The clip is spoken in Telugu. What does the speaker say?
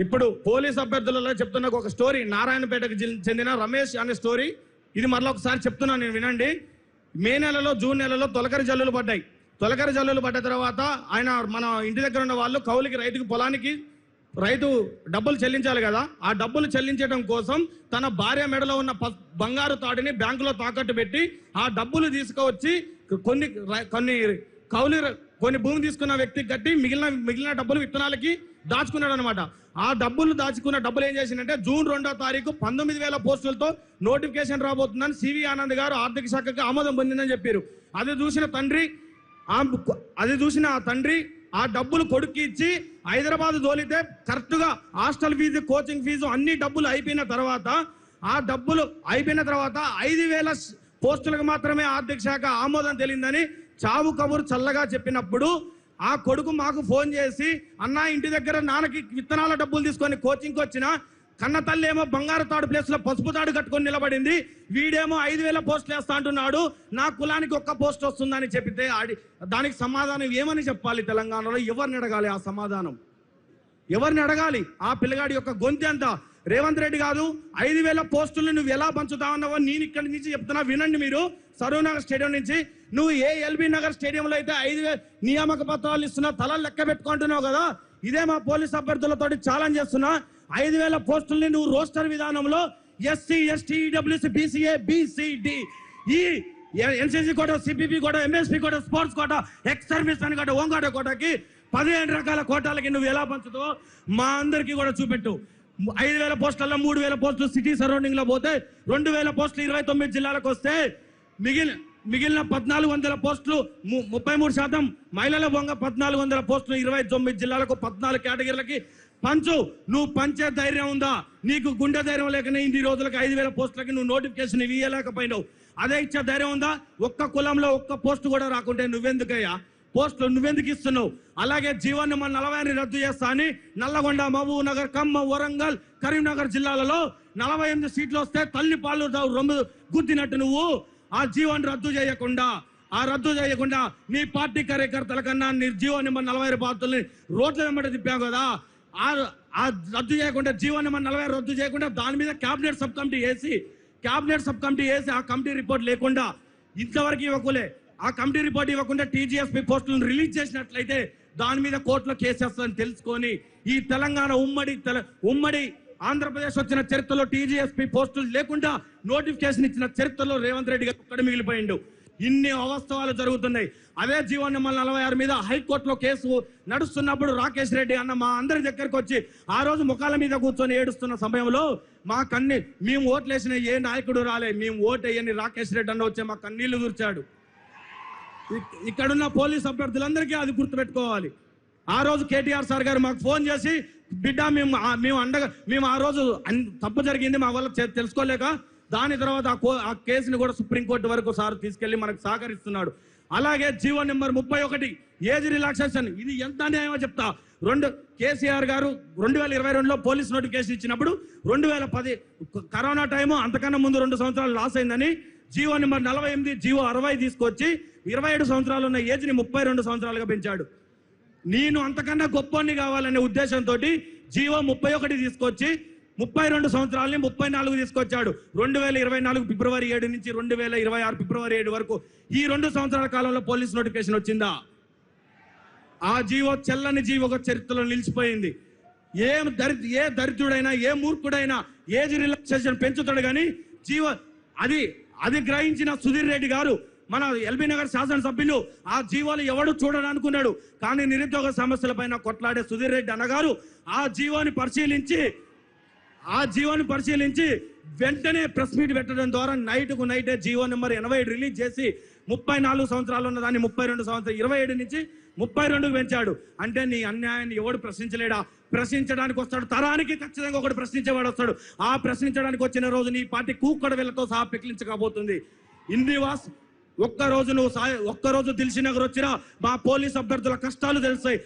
ఇప్పుడు పోలీస్ అభ్యర్థులలో చెప్తున్న ఒక స్టోరీ, నారాయణపేటకు చెందిన రమేష్ అనే స్టోరీ. ఇది మరలా ఒకసారి చెప్తున్నాను నేను, వినండి. మే నెలలో జూన్ నెలలో తొలకరి జల్లులు పడ్డాయి. తొలకరి జల్లులు పడ్డ తర్వాత ఆయన మన ఇంటి దగ్గర ఉన్న వాళ్ళు కౌలుకి రైతుకు పొలానికి రైతు డబ్బులు చెల్లించాలి కదా. ఆ డబ్బులు చెల్లించడం కోసం తన భార్య మెడలో ఉన్న బంగారు తాడిని బ్యాంకులో తాకట్టు పెట్టి ఆ డబ్బులు తీసుకువచ్చి కొన్ని భూమి తీసుకున్న వ్యక్తికి కట్టి మిగిలిన డబ్బులు విత్తనాలకి దాచుకున్నాడు అనమాట. ఆ దాచుకున్న డబ్బులు ఏం చేసిందంటే జూన్ 2వ తారీఖు 19,000 పోస్టులతో నోటిఫికేషన్ రాబోతుందని సివి ఆనంద్ గారు ఆర్థిక శాఖకు ఆమోదం పొందిందని చెప్పారు. అది చూసిన ఆ తండ్రి ఆ డబ్బులు కొడుక్కి ఇచ్చి హైదరాబాద్ తోలితే కరెక్ట్గా హాస్టల్ ఫీజు, కోచింగ్ ఫీజు అన్ని డబ్బులు అయిపోయిన తర్వాత 5,000 పోస్టులకు మాత్రమే ఆర్థిక శాఖ ఆమోదం తెలియదని చావు కబురు చల్లగా చెప్పినప్పుడు ఆ కొడుకు మాకు ఫోన్ చేసి, అన్నా ఇంటి దగ్గర నాన్నకి విత్తనాల డబ్బులు తీసుకొని కోచింగ్కి వచ్చిన కన్న తల్లి ఏమో బంగారు తాడు ప్లేస్ లో పసుపు తాడు కట్టుకొని నిలబడింది, వీడేమో 5,000 పోస్టులు వేస్తా అంటున్నాడు, నా కులానికి ఒక్క పోస్ట్ వస్తుందని చెప్పితే దానికి సమాధానం ఏమని చెప్పాలి? తెలంగాణలో ఎవరిని అడగాలి? ఆ సమాధానం ఎవరిని అడగాలి? ఆ పిల్లగాడి యొక్క గొంతు ఎంత? రేవంత్ రెడ్డి కాదు, 5,000 పోస్టులు నువ్వు ఎలా పంచుతావన్నావో నేను ఇక్కడి నుంచి చెప్తున్నా, వినండి మీరు. సరూనగర్ స్టేడియం నుంచి నువ్వు ఏ ఎల్బీ నగర్ స్టేడియంలో అయితే 5,000 నియామక పత్రాలు ఇస్తున్నా, తలలు లెక్క పెట్టుకుంటున్నావు కదా, ఇదే మా పోలీస్ అభ్యర్థులతో ఛాలెంజ్ చేస్తున్నా. 5,000 పోస్టుల్ని నువ్వు రోస్టర్ విధానంలో SC, ST, EWC, BCA, BCD, ఈ ఎన్సీసీ కోట, సిపిపి కోట, ఎంఎస్పీ కోట, స్పోర్ట్స్ కోట, ఎక్స్ సర్వీస్ అని కోట, ఓంకోట కోటకి 15 రకాల కోటాలకి నువ్వు ఎలా పంచుతావో మా అందరికీ కూడా చూపెట్టు. 5,000 పోస్టుల్లో 3,000 పోస్టులు సిటీ సరౌండింగ్ లో పోతే 2,000 పోస్టులు 29 జిల్లాలకు వస్తే మిగిలిన 1,400 పోస్టులు 33% మహిళల బొంగ 1,400 పోస్టులు 29 జిల్లాలకు 14 కేటగిరీలకి పంచు. నువ్వు పంచే ధైర్యం ఉందా? నీకు గుండె ధైర్యం లేకనే ఇన్ని రోజులకు 5,000 పోస్టులకి నువ్వు నోటిఫికేషన్ ఇవ్వలేకపోయినావు. అదే ఇచ్చే ధైర్యం ఉందా? ఒక్క కులంలో ఒక్క పోస్టు కూడా రాకుంటే నువ్వెందుకయ్యా పోస్టులు నువ్వెందుకు ఇస్తున్నావు? అలాగే జీవన్ నెంబర్ 40 రద్దు చేస్తా అని నల్లగొండ, మహబూబ్ నగర్, ఖమ్మం, వరంగల్, కరీంనగర్ జిల్లాలలో 48 సీట్లు వస్తే తల్లి పాలు రొమ్ము గుద్దినట్టు నువ్వు ఆ జీవన్ రద్దు చేయకుండా నీ పార్టీ కార్యకర్తల కన్నా నీ జీవన్ నెంబర్ 40 బాధ్యుల్ని రోడ్ల వెంబడి తిప్పావు కదా. ఆ రద్దు చేయకుండా జీవన్ నెంబర్ 40 రద్దు చేయకుండా దాని మీద క్యాబినెట్ సబ్ కమిటీ వేసి ఆ కమిటీ రిపోర్ట్ లేకుండా ఇంతవరకు ఇవ్వకులే. ఆ కమిటీ రిపోర్ట్ ఇవ్వకుండా టీజీఎస్పీ పోస్టులను రిలీజ్ చేసినట్లయితే దాని మీద కోర్టులో కేసు వేస్తుందని తెలుసుకొని ఈ తెలంగాణ ఉమ్మడి ఆంధ్రప్రదేశ్ వచ్చిన చరిత్రలో టీజీఎస్పీ పోస్టులు లేకుండా నోటిఫికేషన్ ఇచ్చిన చరిత్రలో రేవంత్ రెడ్డి గారు ఒక్కడే మిగిలిపోయిండు. ఇన్ని అవాస్తవాలు జరుగుతున్నాయి. అదే జీవన్ నెంబర్ 46 మీద హైకోర్టులో కేసు నడుస్తున్నప్పుడు రాకేష్ రెడ్డి అన్న మా అందరి దగ్గరకు వచ్చి ఆ రోజు ముఖాల మీద కూర్చొని ఏడుస్తున్న సమయంలో మా మేము ఓట్లేసిన ఏ నాయకుడు రాలే, మేము ఓటేయని రాకేష్ రెడ్డి అన్న వచ్చే మా కన్నీళ్లు కూర్చాడు. ఇక్కడున్న పోలీస్ అభ్యర్థులందరికీ అది గుర్తుపెట్టుకోవాలి. ఆ రోజు కేటీఆర్ సార్ గారు మాకు ఫోన్ చేసి, బిడ్డ మేము ఆ రోజు తప్పు జరిగింది మా వల్ల తెలుసుకోలేక దాని తర్వాత ఆ కేసుని కూడా సుప్రీంకోర్టు వరకు సార్ తీసుకెళ్లి మనకు సహకరిస్తున్నాడు. అలాగే జీవన్ నెంబర్ 31 ఏజ్ రిలాక్సేషన్, ఇది ఎంత అన్యాయమో చెప్తా. కేసీఆర్ గారు 2022లో పోలీస్ నోటిఫికేషన్ ఇచ్చినప్పుడు 2010 కరోనా టైము అంతకన్నా ముందు 2 సంవత్సరాలు లాస్ అయిందని జీవో నెంబర్ 48 జీవో 60 తీసుకొచ్చి 27 సంవత్సరాలు ఉన్న ఏజ్ని 32 సంవత్సరాలుగా పెంచాడు. నేను అంతకన్నా గొప్పని కావాలనే ఉద్దేశంతో జీవో 31 తీసుకొచ్చి 32 సంవత్సరాలని 34 తీసుకొచ్చాడు. 2024 ఫిబ్రవరి 7 నుంచి 2026 ఫిబ్రవరి 7 వరకు ఈ 2 సంవత్సరాల కాలంలో పోలీస్ నోటిఫికేషన్ వచ్చిందా? ఆ జీవో చెల్లని జీవో ఒక చరిత్రలో నిలిచిపోయింది. ఏ దరిద్రుడైనా ఏ మూర్ఖుడైనా ఏజ్ రిలాక్సేషన్ పెంచుతాడు కానీ జీవో అది గ్రహించిన సుధీర్ రెడ్డి గారు మన ఎల్బీ నగర్ శాసనసభ్యులు ఆ జీవోలు ఎవడు చూడని అనుకున్నాడు. కానీ నిరుద్యోగ సమస్యల పైన కొట్లాడే సుధీర్ రెడ్డి అన్నగారు ఆ జీవోని పరిశీలించి వెంటనే ప్రెస్ మీట్ పెట్టడం ద్వారా నైట్కు నైటే జీవో నెంబర్ 87 రిలీజ్ చేసి 34 సంవత్సరాలు ఉన్న దాన్ని 32 సంవత్సరాలు 27 నుంచి 32కు పెంచాడు. అంటే నీ అన్యాయాన్ని ఎవడు ప్రశ్నించలేడా? ప్రశ్నించడానికి వస్తాడు, తరానికి ఖచ్చితంగా ఒకటి ప్రశ్నించేవాడు వస్తాడు. ఆ ప్రశ్నించడానికి వచ్చిన రోజు నీ పార్టీ కూక్కడ వీళ్ళతో సహా పెకిలించకపోతుంది. ఇందివాస్ ఒక్కరోజు దిల్షీ నగర్ వచ్చినా మా పోలీస్ అభ్యర్థుల కష్టాలు తెలుస్తాయి.